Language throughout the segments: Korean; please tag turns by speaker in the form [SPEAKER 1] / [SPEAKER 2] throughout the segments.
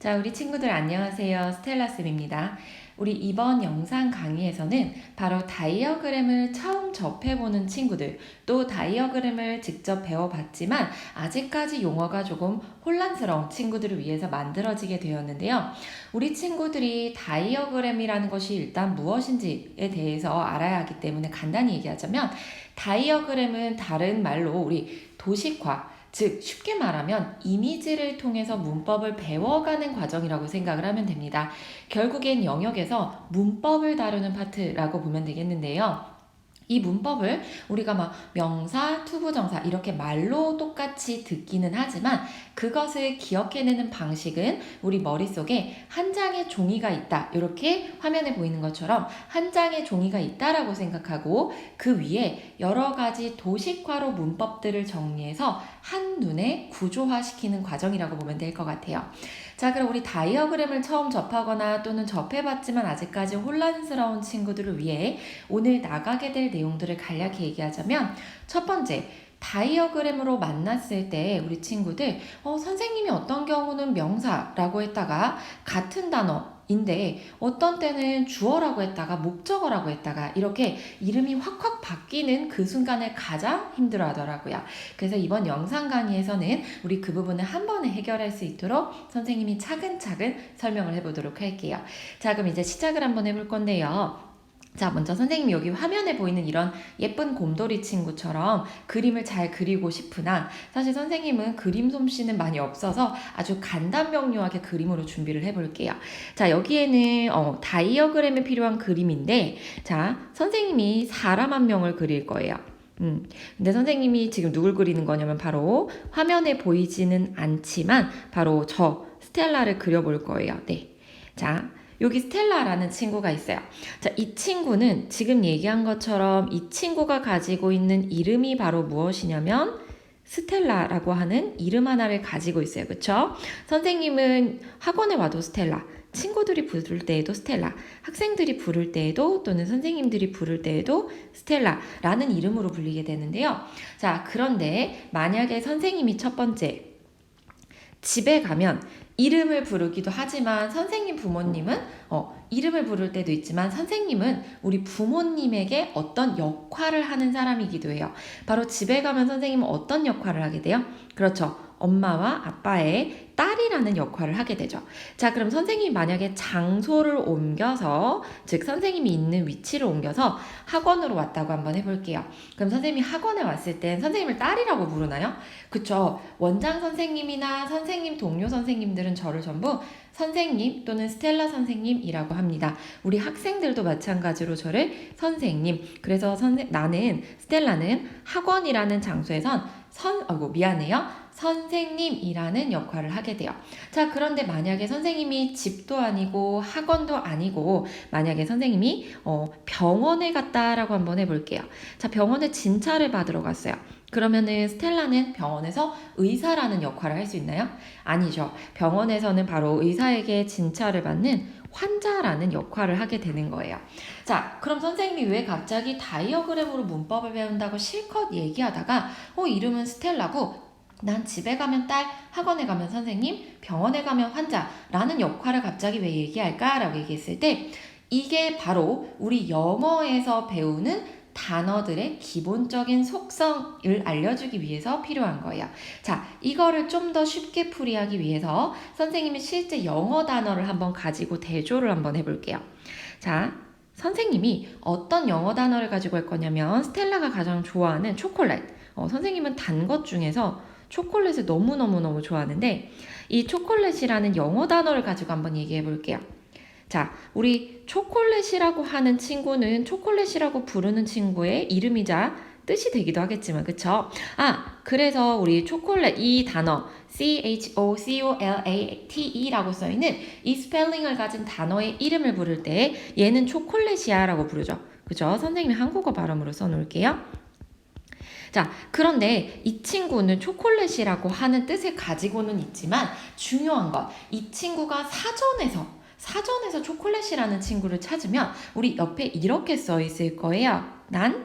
[SPEAKER 1] 자, 우리 친구들 안녕하세요. 스텔라쌤입니다. 우리 이번 영상 강의에서는 바로 다이어그램을 처음 접해보는 친구들, 또 다이어그램을 직접 배워봤지만 아직까지 용어가 조금 혼란스러운 친구들을 위해서 만들어지게 되었는데요. 우리 친구들이 다이어그램이라는 것이 일단 무엇인지에 대해서 알아야 하기 때문에 간단히 얘기하자면 다이어그램은 다른 말로 우리 도식화, 즉 쉽게 말하면 이미지를 통해서 문법을 배워가는 과정이라고 생각을 하면 됩니다. 결국엔 영역에서 문법을 다루는 파트라고 보면 되겠는데요. 이 문법을 우리가 막 명사, 투부정사 이렇게 말로 똑같이 듣기는 하지만 그것을 기억해내는 방식은 우리 머릿속에 한 장의 종이가 있다. 이렇게 화면에 보이는 것처럼 한 장의 종이가 있다라고 생각하고 그 위에 여러 가지 도식화로 문법들을 정리해서 한눈에 구조화시키는 과정이라고 보면 될 것 같아요. 자, 그럼 우리 다이어그램을 처음 접하거나 또는 접해봤지만 아직까지 혼란스러운 친구들을 위해 오늘 나가게 될 내용들을 간략히 얘기하자면 첫 번째, 다이어그램으로 만났을 때 우리 친구들 선생님이 어떤 경우는 명사라고 했다가 같은 단어인데 어떤 때는 주어라고 했다가 목적어라고 했다가 이렇게 이름이 확확 바뀌는 그 순간을 가장 힘들어 하더라고요. 그래서 이번 영상 강의에서는 우리 그 부분을 한 번에 해결할 수 있도록 선생님이 차근차근 설명을 해보도록 할게요. 자, 그럼 이제 시작을 한번 해볼 건데요. 자, 먼저 선생님이 여기 화면에 보이는 이런 예쁜 곰돌이 친구처럼 그림을 잘 그리고 싶으나 사실 선생님은 그림 솜씨는 많이 없어서 아주 간단명료하게 그림으로 준비를 해볼게요. 자, 여기에는 다이어그램에 필요한 그림인데 자, 선생님이 사람 한 명을 그릴 거예요. 근데 선생님이 지금 누굴 그리는 거냐면 바로 화면에 보이지는 않지만 바로 저 스텔라를 그려볼 거예요. 네. 자, 여기 스텔라라는 친구가 있어요. 자, 이 친구는 지금 얘기한 것처럼 이 친구가 가지고 있는 이름이 바로 무엇이냐면 스텔라라고 하는 이름 하나를 가지고 있어요. 그쵸? 선생님은 학원에 와도 스텔라, 친구들이 부를 때에도 스텔라, 학생들이 부를 때에도 또는 선생님들이 부를 때에도 스텔라라는 이름으로 불리게 되는데요. 자, 그런데 만약에 선생님이 첫 번째 집에 가면 이름을 부르기도 하지만 선생님 부모님은 이름을 부를 때도 있지만 선생님은 우리 부모님에게 어떤 역할을 하는 사람이기도 해요. 바로 집에 가면 선생님은 어떤 역할을 하게 돼요? 그렇죠. 엄마와 아빠의 딸이라는 역할을 하게 되죠. 자, 그럼 선생님이 만약에 장소를 옮겨서, 즉 선생님이 있는 위치를 옮겨서 학원으로 왔다고 한번 해볼게요. 그럼 선생님이 학원에 왔을 땐 선생님을 딸이라고 부르나요? 그쵸. 원장 선생님이나 선생님 동료 선생님들은 저를 전부 선생님 또는 스텔라 선생님이라고 합니다. 우리 학생들도 마찬가지로 저를 선생님. 그래서 나는 스텔라는 학원이라는 장소에선 선생님이라는 역할을 하게 돼요. 자, 그런데 만약에 선생님이 집도 아니고 학원도 아니고 만약에 선생님이 병원에 갔다라고 한번 해볼게요. 자, 병원에 진찰을 받으러 갔어요. 그러면은 스텔라는 병원에서 의사라는 역할을 할 수 있나요? 아니죠. 병원에서는 바로 의사에게 진찰을 받는 환자라는 역할을 하게 되는 거예요. 자, 그럼 선생님이 왜 갑자기 다이어그램으로 문법을 배운다고 실컷 얘기하다가 이름은 스텔라고 난 집에 가면 딸, 학원에 가면 선생님, 병원에 가면 환자라는 역할을 갑자기 왜 얘기할까라고 얘기했을 때 이게 바로 우리 영어에서 배우는 단어들의 기본적인 속성을 알려주기 위해서 필요한 거예요. 자, 이거를 좀 더 쉽게 풀이하기 위해서 선생님이 실제 영어 단어를 한번 가지고 대조를 한번 해볼게요. 자, 선생님이 어떤 영어 단어를 가지고 할 거냐면 스텔라가 가장 좋아하는 초콜릿. 선생님은 단 것 중에서 초콜릿을 너무너무 좋아하는데 이 초콜릿이라는 영어 단어를 가지고 한번 얘기해 볼게요. 자, 우리 초콜릿이라고 하는 친구는 초콜릿이라고 부르는 친구의 이름이자 뜻이 되기도 하겠지만, 그쵸? 그래서 우리 초콜릿 이 단어 CHOCOLATE라고 써있는 이 스펠링을 가진 단어의 이름을 부를 때 얘는 초콜릿이야 라고 부르죠. 그죠? 선생님이 한국어 발음으로 써놓을게요. 자, 그런데 이 친구는 초콜릿이라고 하는 뜻을 가지고는 있지만 중요한 건 이 친구가 사전에서 초콜릿이라는 친구를 찾으면 우리 옆에 이렇게 써 있을 거예요. 난,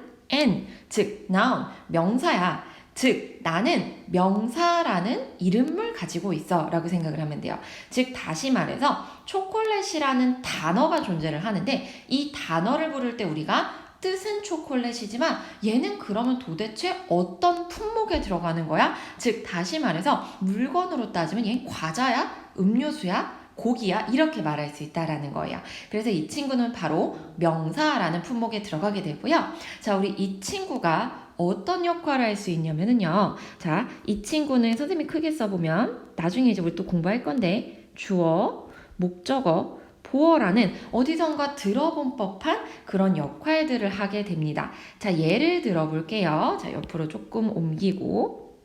[SPEAKER 1] 즉, noun, 명사야. 즉 나는 명사라는 이름을 가지고 있어 라고 생각을 하면 돼요. 즉 다시 말해서 초콜릿이라는 단어가 존재를 하는데 이 단어를 부를 때 우리가 뜻은 초콜릿이지만 얘는 그러면 도대체 어떤 품목에 들어가는 거야? 즉 다시 말해서 물건으로 따지면 얘는 과자야? 음료수야? 고기야? 이렇게 말할 수 있다라는 거예요. 그래서 이 친구는 바로 명사라는 품목에 들어가게 되고요. 자, 우리 이 친구가 어떤 역할을 할 수 있냐면요. 자, 이 친구는 선생님이 크게 써보면 나중에 이제 우리 또 공부할 건데 주어, 목적어, 보어라는 어디선가 들어본 법한 그런 역할들을 하게 됩니다. 자, 예를 들어 볼게요. 자, 옆으로 조금 옮기고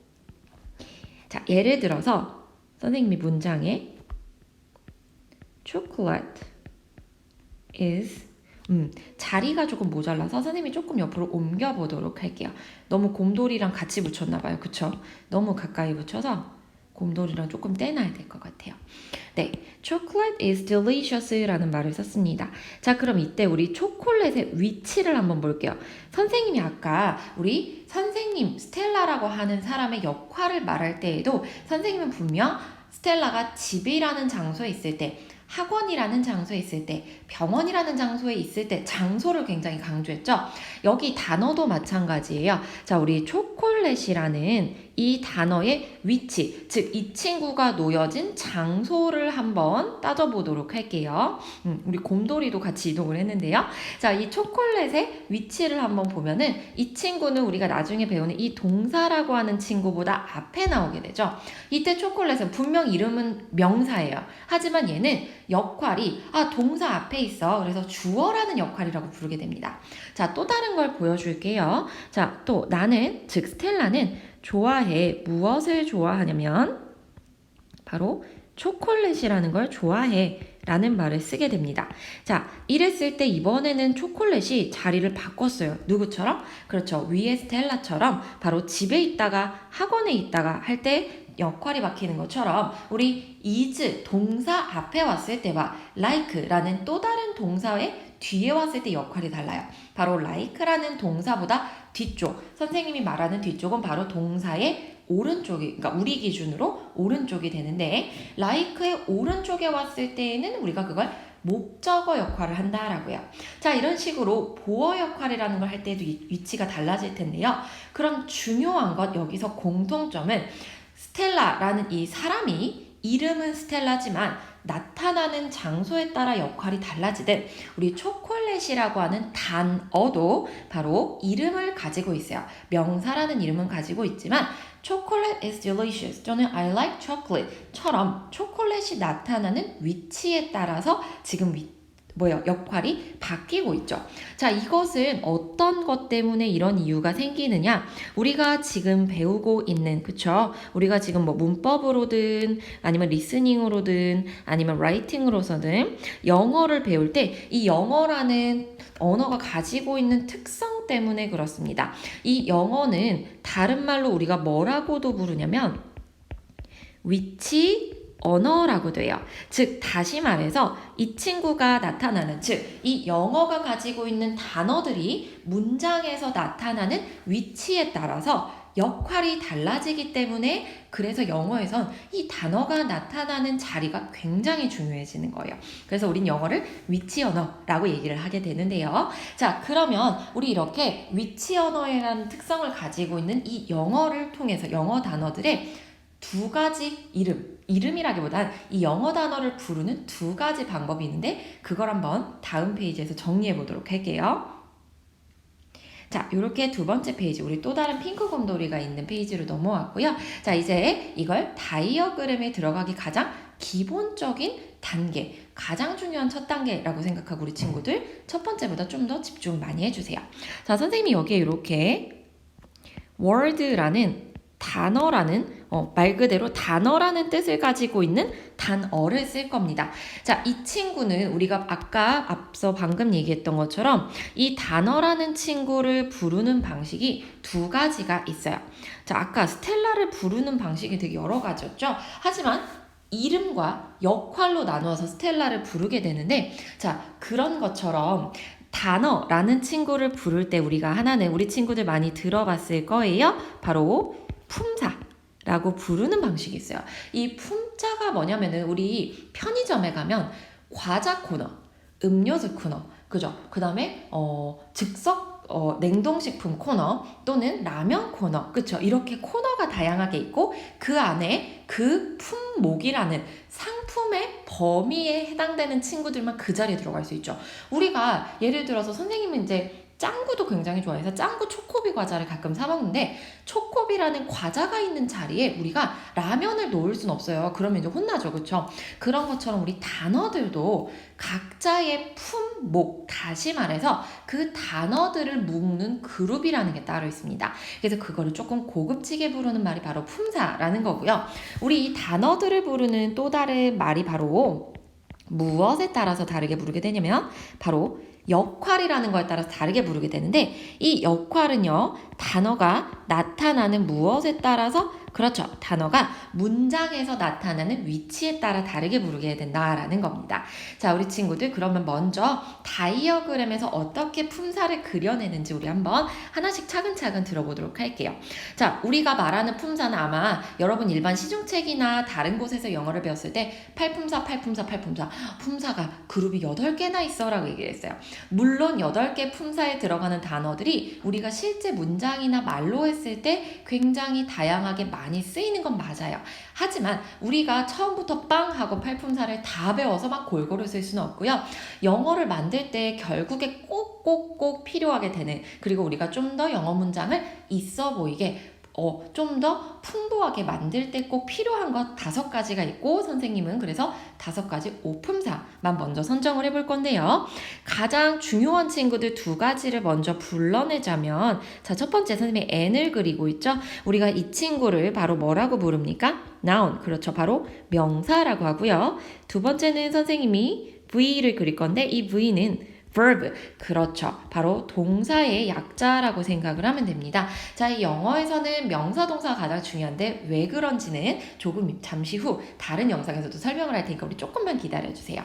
[SPEAKER 1] 자, 예를 들어서 선생님이 문장에 chocolate is 자리가 조금 모자라서 선생님이 조금 옆으로 옮겨보도록 할게요. 너무 곰돌이랑 같이 붙였나봐요. 그쵸? 너무 가까이 붙여서 곰돌이랑 조금 떼놔야 될 것 같아요. 네, chocolate is delicious 라는 말을 썼습니다. 자, 그럼 이때 우리 초콜릿의 위치를 한번 볼게요. 선생님이 아까 우리 선생님 스텔라라고 하는 사람의 역할을 말할 때에도 선생님은 분명 스텔라가 집이라는 장소에 있을 때 학원이라는 장소에 있을 때, 병원이라는 장소에 있을 때 장소를 굉장히 강조했죠. 여기 단어도 마찬가지예요. 자, 우리 초콜릿이라는 이 단어의 위치, 즉 이 친구가 놓여진 장소를 한번 따져보도록 할게요. 우리 곰돌이도 같이 이동을 했는데요. 자, 이 초콜릿의 위치를 한번 보면은 이 친구는 우리가 나중에 배우는 이 동사라고 하는 친구보다 앞에 나오게 되죠. 이때 초콜릿은 분명 이름은 명사예요. 하지만 얘는 역할이 동사 앞에 있어. 그래서 주어라는 역할이라고 부르게 됩니다. 자, 또 다른 걸 보여줄게요. 자, 또 나는, 즉 스텔라는 좋아해. 무엇을 좋아하냐면 바로 초콜릿이라는 걸 좋아해 라는 말을 쓰게 됩니다. 자, 이랬을 때 이번에는 초콜릿이 자리를 바꿨어요. 누구처럼? 그렇죠. 위에 스텔라처럼 바로 집에 있다가 학원에 있다가 할 때 역할이 바뀌는 것처럼 우리 is 동사 앞에 왔을 때와 like라는 또 다른 동사의 뒤에 왔을 때 역할이 달라요. 바로 like라는 동사보다 뒤쪽, 선생님이 말하는 뒤쪽은 바로 동사의 오른쪽이, 그러니까 우리 기준으로 오른쪽이 되는데 like의 오른쪽에 왔을 때에는 우리가 그걸 목적어 역할을 한다라고요. 자, 이런 식으로 보어 역할이라는 걸 할 때도 위치가 달라질 텐데요. 그럼 중요한 것 여기서 공통점은 스텔라라는 이 사람이 이름은 스텔라지만 나타나는 장소에 따라 역할이 달라지듯 우리 초콜릿이라고 하는 단어도 바로 이름을 가지고 있어요. 명사라는 이름은 가지고 있지만 chocolate is delicious 또는 I like chocolate처럼 초콜릿이 나타나는 위치에 따라서 지금 역할이 바뀌고 있죠. 자, 이것은 어떤 것 때문에 이런 이유가 생기느냐? 우리가 지금 배우고 있는, 그쵸? 우리가 지금 뭐 문법으로든 아니면 리스닝으로든 아니면 라이팅으로서든 영어를 배울 때 이 영어라는 언어가 가지고 있는 특성 때문에 그렇습니다. 이 영어는 다른 말로 우리가 뭐라고도 부르냐면 위치 언어라고 돼요. 즉 다시 말해서 이 친구가 나타나는, 즉 이 영어가 가지고 있는 단어들이 문장에서 나타나는 위치에 따라서 역할이 달라지기 때문에 그래서 영어에선 이 단어가 나타나는 자리가 굉장히 중요해지는 거예요. 그래서 우린 영어를 위치 언어라고 얘기를 하게 되는데요. 자, 그러면 우리 이렇게 위치 언어라는 특성을 가지고 있는 이 영어를 통해서 영어 단어들의 두 가지 이름이라기보단 이 영어 단어를 부르는 두 가지 방법이 있는데 그걸 한번 다음 페이지에서 정리해 보도록 할게요. 자, 이렇게 두 번째 페이지, 우리 또 다른 핑크 곰돌이가 있는 페이지로 넘어왔고요. 자, 이제 이걸 다이어그램에 들어가기 가장 기본적인 단계, 가장 중요한 첫 단계라고 생각하고 우리 친구들 첫 번째보다 좀 더 집중 많이 해주세요. 자, 선생님이 여기에 이렇게 word라는 단어라는 말 그대로 단어라는 뜻을 가지고 있는 단어를 쓸 겁니다. 자, 이 친구는 우리가 아까 앞서 방금 얘기했던 것처럼 이 단어라는 친구를 부르는 방식이 두 가지가 있어요. 자, 아까 스텔라를 부르는 방식이 되게 여러 가지였죠. 하지만 이름과 역할로 나누어서 스텔라를 부르게 되는데, 자, 그런 것처럼 단어라는 친구를 부를 때 우리가 하나는 우리 친구들 많이 들어봤을 거예요. 바로 품사라고 부르는 방식이 있어요. 이 품자가 뭐냐면은 우리 편의점에 가면 과자 코너, 음료수 코너, 그죠? 그 다음에 즉석 냉동식품 코너 또는 라면 코너, 그쵸? 이렇게 코너가 다양하게 있고 그 안에 그 품목이라는 상품의 범위에 해당되는 친구들만 그 자리에 들어갈 수 있죠. 우리가 예를 들어서 선생님은 이제 짱구도 굉장히 좋아해서 짱구 초코비 과자를 가끔 사 먹는데 초코비라는 과자가 있는 자리에 우리가 라면을 놓을 순 없어요. 그러면 이제 혼나죠. 그쵸? 그런 것처럼 우리 단어들도 각자의 품목, 다시 말해서 그 단어들을 묶는 그룹이라는 게 따로 있습니다. 그래서 그거를 조금 고급지게 부르는 말이 바로 품사라는 거고요. 우리 이 단어들을 부르는 또 다른 말이 바로 무엇에 따라서 다르게 부르게 되냐면 바로 역할이라는 거에 따라서 다르게 부르게 되는데 이 역할은요 단어가 나타나는 무엇에 따라서 그렇죠 단어가 문장에서 나타나는 위치에 따라 다르게 부르게 된다라는 겁니다. 자 우리 친구들 그러면 먼저 다이어그램에서 어떻게 품사를 그려내는지 우리 한번 하나씩 차근차근 들어보도록 할게요. 자 우리가 말하는 품사는 아마 여러분 일반 시중책이나 다른 곳에서 영어를 배웠을 때 팔품사 품사가 그룹이 8개나 있어 라고 얘기를 했어요. 물론 8개 품사에 들어가는 단어들이 우리가 실제 문장이나 말로 했을 때 굉장히 다양하게 많이 쓰이는 건 맞아요. 하지만 우리가 처음부터 빵 하고 팔품사를 다 배워서 막 골고루 쓸 수는 없고요. 영어를 만들 때 결국에 꼭 필요하게 되는 그리고 우리가 좀 더 영어 문장을 있어 보이게 좀 더 풍부하게 만들 때 꼭 필요한 것 5가지가 있고 선생님은 그래서 5가지 오품사만 먼저 선정을 해볼 건데요. 가장 중요한 친구들 2가지를 먼저 불러내자면 자, 첫 번째 선생님이 n을 그리고 있죠. 우리가 이 친구를 바로 뭐라고 부릅니까? noun, 그렇죠. 바로 명사라고 하고요. 두 번째는 선생님이 v를 그릴 건데 이 v는 verb, 그렇죠. 바로 동사의 약자라고 생각을 하면 됩니다. 자, 이 영어에서는 명사, 동사가 가장 중요한데 왜 그런지는 조금 잠시 후 다른 영상에서도 설명을 할 테니까 우리 조금만 기다려주세요.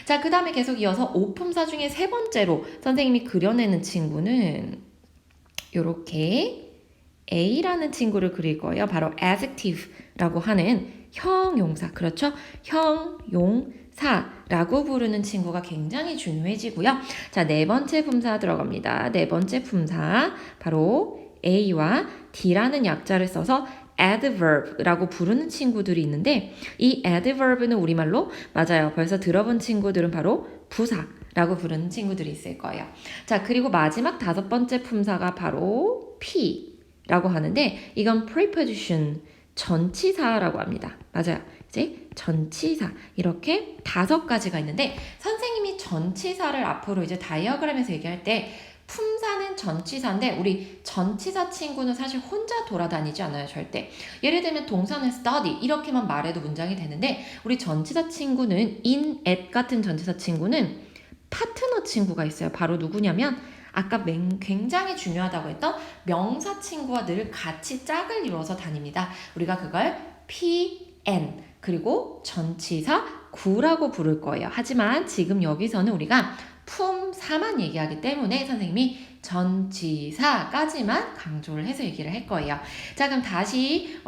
[SPEAKER 1] 자, 그 다음에 계속 이어서 오품사 중에 3번째로 선생님이 그려내는 친구는 이렇게 A라는 친구를 그릴 거예요. 바로 adjective라고 하는 형용사, 그렇죠? 형용사라고 부르는 친구가 굉장히 중요해지고요. 자, 4번째 품사 들어갑니다. 4번째 품사 바로 A와 D라는 약자를 써서 adverb라고 부르는 친구들이 있는데 이 adverb는 우리말로 맞아요. 벌써 들어본 친구들은 바로 부사라고 부르는 친구들이 있을 거예요. 자, 그리고 마지막 5번째 품사가 바로 P라고 하는데 이건 preposition, 전치사라고 합니다. 맞아요. 이제 전치사 이렇게 5가지가 있는데 선생님이 전치사를 앞으로 이제 다이어그램에서 얘기할 때 품사는 전치사인데 우리 전치사 친구는 사실 혼자 돌아다니지 않아요. 절대. 예를 들면 동사는 study 이렇게만 말해도 문장이 되는데 우리 전치사 친구는 in, at 같은 전치사 친구는 파트너 친구가 있어요. 바로 누구냐면 아까 굉장히 중요하다고 했던 명사 친구와 늘 같이 짝을 이루어서 다닙니다. 우리가 그걸 PN 그리고 전치사 구라고 부를 거예요. 하지만 지금 여기서는 우리가 품사만 얘기하기 때문에 선생님이 전치사까지만 강조를 해서 얘기를 할 거예요. 자, 그럼 다시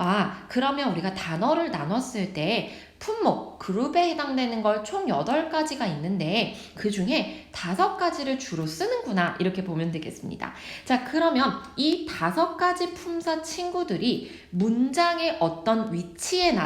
[SPEAKER 1] 그러면 우리가 단어를 나눴을 때 품목, 그룹에 해당되는 걸 총 8가지가 있는데 그 중에 5가지를 주로 쓰는구나 이렇게 보면 되겠습니다. 자, 그러면 이 5가지 품사 친구들이 문장의 어떤 위치에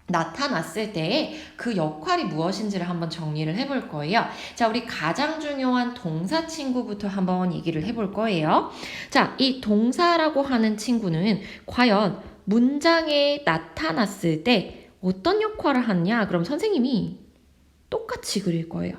[SPEAKER 1] 나타났을 때 그 역할이 무엇인지를 한번 정리를 해볼 거예요. 자, 우리 가장 중요한 동사 친구부터 한번 얘기를 해볼 거예요. 자, 이 동사라고 하는 친구는 과연 문장에 나타났을 때 어떤 역할을 하느냐? 그럼 선생님이 똑같이 그릴 거예요.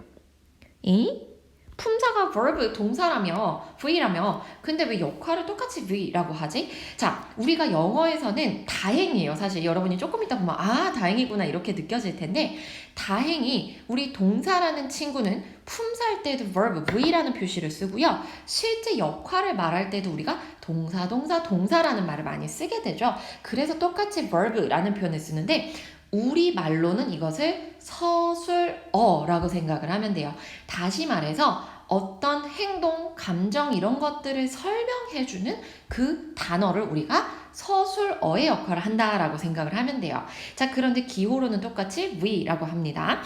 [SPEAKER 1] 품사가 verb, 동사라며 V라며 근데 왜 역할을 똑같이 V라고 하지? 자, 우리가 영어에서는 다행이에요. 사실 여러분이 조금 이따 보면 다행이구나 이렇게 느껴질 텐데 다행히 우리 동사라는 친구는 품사일 때도 verb, V라는 표시를 쓰고요. 실제 역할을 말할 때도 우리가 동사라는 말을 많이 쓰게 되죠. 그래서 똑같이 verb라는 표현을 쓰는데 우리 말로는 이것을 서술어라고 생각을 하면 돼요. 다시 말해서 어떤 행동, 감정 이런 것들을 설명해주는 그 단어를 우리가 서술어의 역할을 한다라고 생각을 하면 돼요. 자, 그런데 기호로는 똑같이 we라고 합니다.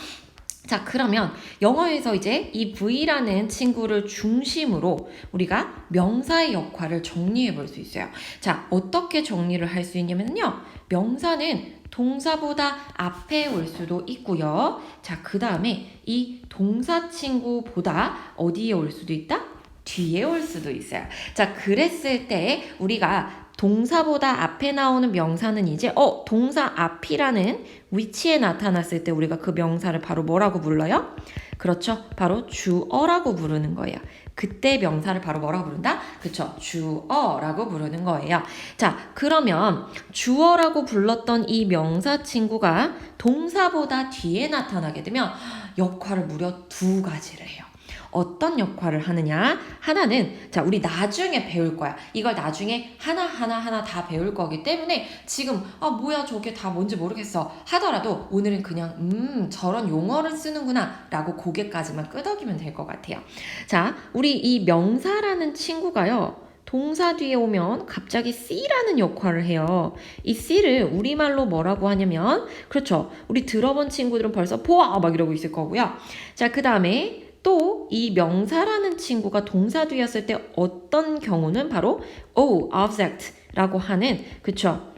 [SPEAKER 1] 자, 그러면 영어에서 이제 이 V라는 친구를 중심으로 우리가 명사의 역할을 정리해 볼 수 있어요. 자, 어떻게 정리를 할 수 있냐면요. 명사는 동사보다 앞에 올 수도 있고요. 자, 그 다음에 이 동사 친구보다 어디에 올 수도 있다? 뒤에 올 수도 있어요. 자, 그랬을 때 우리가 동사보다 앞에 나오는 명사는 이제 동사 앞이라는 위치에 나타났을 때 우리가 그 명사를 바로 뭐라고 불러요? 그렇죠. 바로 주어라고 부르는 거예요. 그때 명사를 바로 뭐라고 부른다? 그쵸. 주어라고 부르는 거예요. 자, 그러면 주어라고 불렀던 이 명사 친구가 동사보다 뒤에 나타나게 되면 역할을 무려 두 가지를 해요. 어떤 역할을 하느냐? 하나는 자, 우리 나중에 배울 거야. 이걸 나중에 하나 다 배울 거기 때문에 지금 뭐야 저게 다 뭔지 모르겠어 하더라도 오늘은 그냥 저런 용어를 쓰는구나 라고 고개까지만 끄덕이면 될 것 같아요. 자, 우리 이 명사라는 친구가요. 동사 뒤에 오면 갑자기 C라는 역할을 해요. 이 C를 우리말로 뭐라고 하냐면 그렇죠. 우리 들어본 친구들은 벌써 보아 막 이러고 있을 거고요. 자, 그 다음에 또 이 명사라는 친구가 동사 뒤였을 때 어떤 경우는 바로 object라고 하는 그쵸?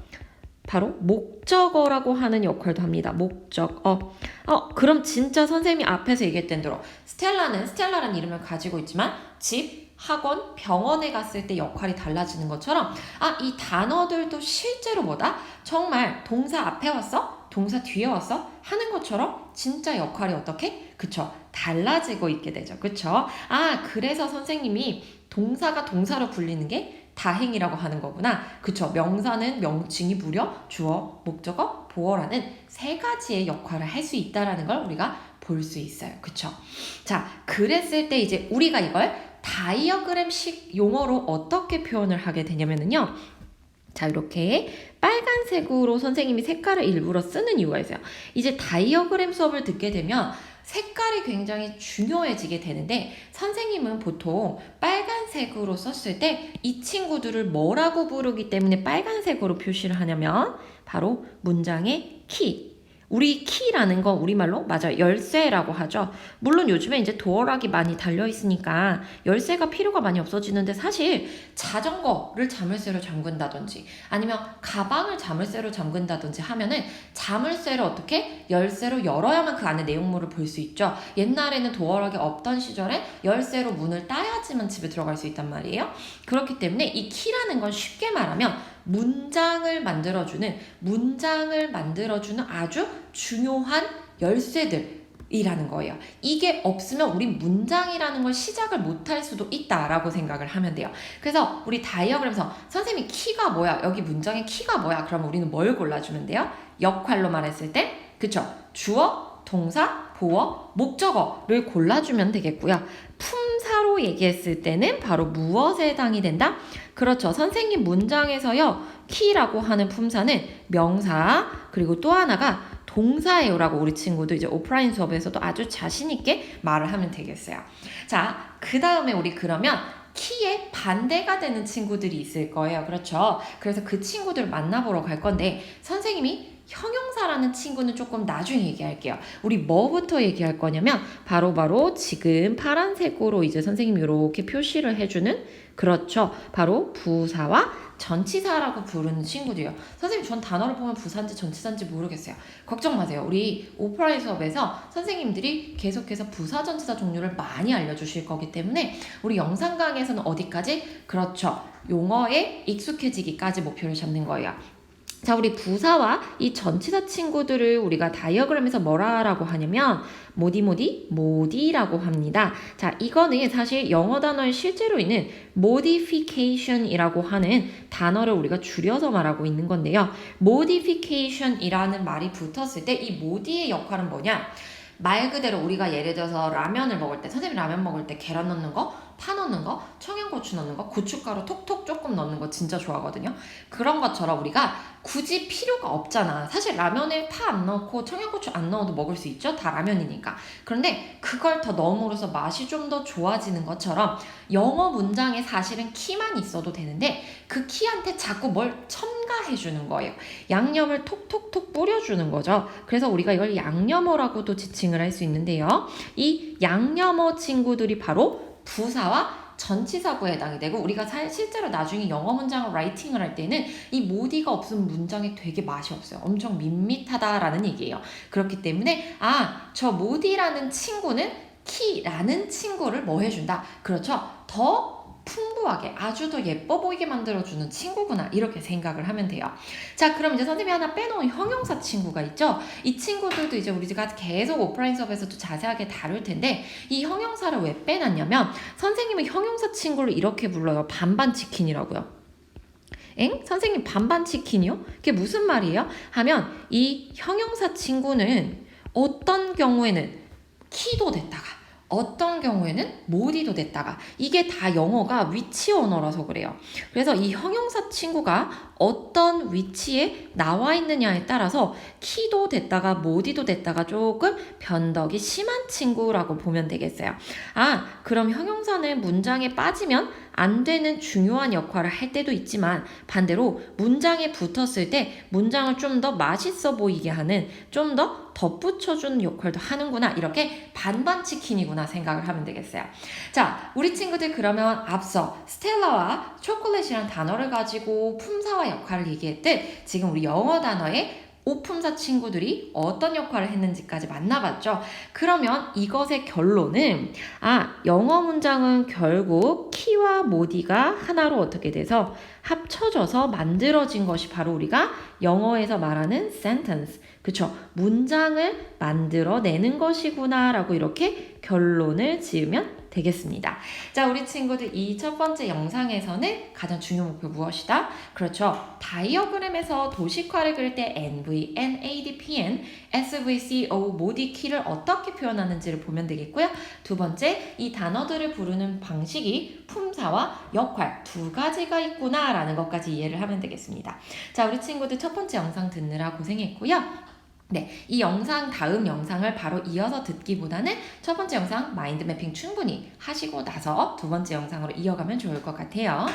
[SPEAKER 1] 바로 목적어라고 하는 역할도 합니다. 목적어. 그럼 진짜 선생님이 앞에서 얘기했던 대로 스텔라라는 이름을 가지고 있지만 집, 학원, 병원에 갔을 때 역할이 달라지는 것처럼 이 단어들도 실제로 뭐다? 정말 동사 앞에 왔어? 동사 뒤에 왔어? 하는 것처럼 진짜 역할이 어떻게? 그쵸? 달라지고 있게 되죠. 그쵸? 그래서 선생님이 동사가 동사로 불리는 게 다행이라고 하는 거구나. 그쵸? 명사는 명칭이 무려 주어, 목적어, 보어라는 세 가지의 역할을 할 수 있다라는 걸 우리가 볼 수 있어요. 그쵸? 자, 그랬을 때 이제 우리가 이걸 다이어그램식 용어로 어떻게 표현을 하게 되냐면요. 자, 이렇게 빨간색으로 선생님이 색깔을 일부러 쓰는 이유가 있어요. 이제 다이어그램 수업을 듣게 되면 색깔이 굉장히 중요해지게 되는데 선생님은 보통 빨간색으로 썼을 때 이 친구들을 뭐라고 부르기 때문에 빨간색으로 표시를 하냐면 바로 문장의 키. 우리 키라는 건 우리말로 맞아요. 열쇠라고 하죠. 물론 요즘에 이제 도어락이 많이 달려있으니까 열쇠가 필요가 많이 없어지는데 사실 자전거를 자물쇠로 잠근다든지 아니면 가방을 자물쇠로 잠근다든지 하면은 자물쇠를 어떻게 열쇠로 열어야만 그 안에 내용물을 볼 수 있죠. 옛날에는 도어락이 없던 시절에 열쇠로 문을 따야지만 집에 들어갈 수 있단 말이에요. 그렇기 때문에 이 키라는 건 쉽게 말하면 문장을 만들어주는 아주 중요한 열쇠들이라는 거예요. 이게 없으면 우리 문장이라는 걸 시작을 못할 수도 있다라고 생각을 하면 돼요. 그래서 우리 다이어그램에서 선생님이 키가 뭐야? 여기 문장의 키가 뭐야? 그러면 우리는 뭘 골라주면 돼요? 역할로 말했을 때 그쵸? 주어, 동사, 보어, 목적어를 골라주면 되겠고요. 품사로 얘기했을 때는 바로 무엇에 해당이 된다? 그렇죠. 선생님 문장에서요. 키라고 하는 품사는 명사 그리고 또 하나가 동사예요라고 우리 친구도 이제 오프라인 수업에서도 아주 자신 있게 말을 하면 되겠어요. 자, 그 다음에 우리 그러면 키의 반대가 되는 친구들이 있을 거예요. 그렇죠. 그래서 그 친구들을 만나보러 갈 건데 선생님이 형용사라는 친구는 조금 나중에 얘기할게요. 우리 뭐부터 얘기할 거냐면 바로 지금 파란색으로 이제 선생님이 이렇게 표시를 해주는 그렇죠. 바로 부사와 전치사라고 부르는 친구들이요. 선생님 전 단어를 보면 부사인지 전치사인지 모르겠어요. 걱정 마세요. 우리 오프라인 수업에서 선생님들이 계속해서 부사 전치사 종류를 많이 알려주실 거기 때문에 우리 영상 강의에서는 어디까지? 그렇죠. 용어에 익숙해지기까지 목표를 잡는 거예요. 자, 우리 부사와 이 전치사 친구들을 우리가 다이어그램에서 뭐라고 하냐면 모디라고 합니다. 자, 이거는 사실 영어 단어에 실제로 있는 modification이라고 하는 단어를 우리가 줄여서 말하고 있는 건데요. modification이라는 말이 붙었을 때 이 modi의 역할은 뭐냐? 말 그대로 우리가 예를 들어서 라면을 먹을 때 선생님이 라면 먹을 때 계란 넣는 거 파 넣는 거, 청양고추 넣는 거, 고춧가루 톡톡 조금 넣는 거 진짜 좋아하거든요. 그런 것처럼 우리가 굳이 필요가 없잖아. 사실 라면에 파 안 넣고 청양고추 안 넣어도 먹을 수 있죠. 다 라면이니까. 그런데 그걸 더 넣음으로써 맛이 좀 더 좋아지는 것처럼 영어 문장에 사실은 키만 있어도 되는데 그 키한테 자꾸 뭘 첨가해 주는 거예요. 양념을 톡톡톡 뿌려주는 거죠. 그래서 우리가 이걸 양념어라고도 지칭을 할 수 있는데요. 이 양념어 친구들이 바로 부사와 전치사구에 해당이 되고 우리가 실제로 나중에 영어 문장을 라이팅을 할 때는 이 모디가 없으면 문장에 되게 맛이 없어요. 엄청 밋밋하다라는 얘기예요. 그렇기 때문에 저 모디라는 친구는 키라는 친구를 뭐 해준다? 그렇죠. 더 풍부하게 아주 더 예뻐 보이게 만들어주는 친구구나 이렇게 생각을 하면 돼요. 자, 그럼 이제 선생님이 하나 빼놓은 형용사 친구가 있죠. 이 친구들도 이제 우리가 계속 오프라인 수업에서도 자세하게 다룰 텐데 이 형용사를 왜 빼놨냐면 선생님은 형용사 친구를 이렇게 불러요. 반반 치킨이라고요. 엥? 선생님 반반 치킨이요? 그게 무슨 말이에요? 하면 이 형용사 친구는 어떤 경우에는 키도 됐다가 어떤 경우에는 모디도 됐다가 이게 다 영어가 위치 언어라서 그래요. 그래서 이 형용사 친구가 어떤 위치에 나와 있느냐에 따라서 키도 됐다가 모디도 됐다가 조금 변덕이 심한 친구라고 보면 되겠어요. 그럼 형용사는 문장에 빠지면 안 되는 중요한 역할을 할 때도 있지만 반대로 문장에 붙었을 때 문장을 좀 더 맛있어 보이게 하는 좀 더 덧붙여주는 역할도 하는구나 이렇게 반반 치킨이구나 생각을 하면 되겠어요. 자, 우리 친구들 그러면 앞서 스텔라와 초콜릿이란 단어를 가지고 품사와 역할을 얘기했듯 지금 우리 영어 단어의 오품사 친구들이 어떤 역할을 했는지까지 만나봤죠. 그러면 이것의 결론은 영어 문장은 결국 키와 모디가 하나로 어떻게 돼서 합쳐져서 만들어진 것이 바로 우리가 영어에서 말하는 sentence, 그쵸? 문장을 만들어내는 것이구나 라고 이렇게 결론을 지으면 되겠습니다. 자, 우리 친구들 이 첫 번째 영상에서는 가장 중요한 목표 무엇이다? 그렇죠. 다이어그램에서 도식화를 그릴 때 NV, NADPN, SVCO, 모디 키를 어떻게 표현하는지를 보면 되겠고요. 두 번째, 이 단어들을 부르는 방식이 품사와 역할 두 가지가 있구나 라는 것까지 이해를 하면 되겠습니다. 자, 우리 친구들 첫 번째 영상 듣느라 고생했고요. 네, 이 영상 다음 영상을 바로 이어서 듣기보다는 첫 번째 영상 마인드 매핑 충분히 하시고 나서 두 번째 영상으로 이어가면 좋을 것 같아요.